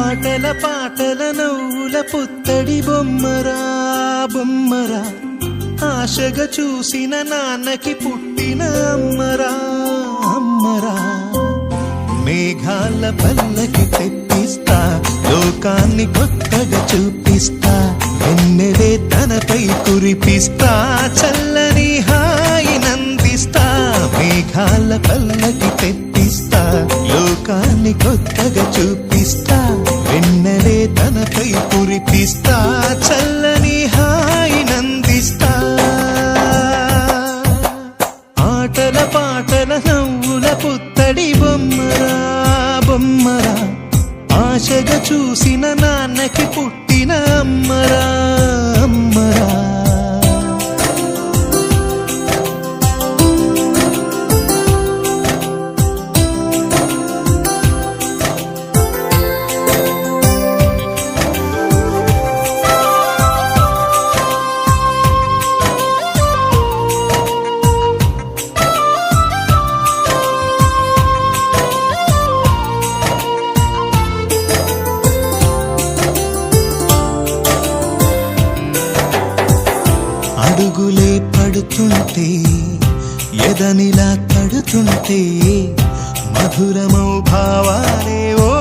ఆటల పాటల నవ్వుల పుత్తడి బొమ్మరా బొమ్మరా, ఆశగా చూసిన నాన్నకి పుట్టిన అమ్మరా అమ్మరా. మేఘాల పల్లకి తెప్పిస్తా, లోకాన్ని కొత్తగా చూపిస్తా, వెన్నెలే తనపై కురిపిస్తా, చల్లని హాయినందిస్తా. మేఘాల పల్లకి తెప్పిస్తా, లోకాన్ని కొత్తగా చూపిస్తా, వెన్నెలే తనపై కురిపిస్తా, చల్లని హాయినందిస్తా. ఆటల పాటల నవ్వుల పుత్తడి బొమ్మరా బొమ్మరా, ఆశగా చూసిన నాన్నకి పుట్టిన అమ్మరా అమ్మరా. అడుగులే పడుతుంటే, ఎదనిలా తడుతుంటే, మధురమౌ భావాలే ఓ